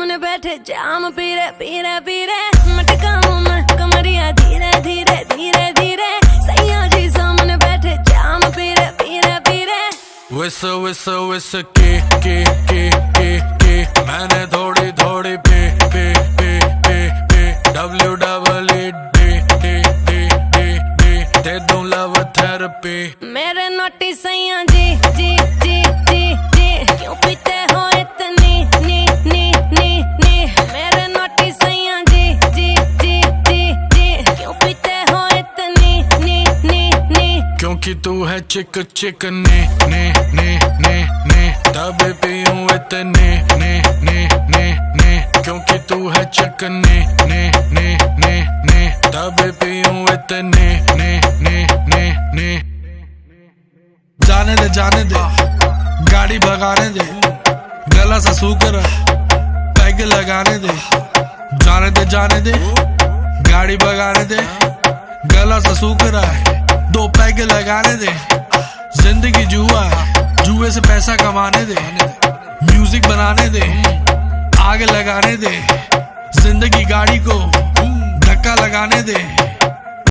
सामने बैठे जाम पीरे पीरे पीरे मटका हूँ मैं कमरिया धीरे धीरे धीरे धीरे सैया जी सामने बैठे जाम पीरे पीरे पीरे विस विस विस के मैंने थोड़ी थोड़ी पे दे दूं लव थेरेपी। मेरे नोटी सैया जी जी जी जी जी क्यों पीते हो इतनी नी नी नी नी मेरे नोटी सैया जी जी जी जी जी क्यों पीते हो इतनी नी नी नी क्योंकि तू है चिक चिक ने तभी पीऊं इतने ने क्योंकि तू है चिक ने तभी पीऊं इतने ने जाने दे गाड़ी भगाने दे गला सा सूकर पैग लगाने दे जाने दे गाड़ी भगाने दे गला सा सूकर दो पैग लगाने दे जिंदगी जुआ जुए से पैसा कमाने दे म्यूजिक बनाने दे आग लगाने दे जिंदगी गाड़ी को धक्का लगाने दे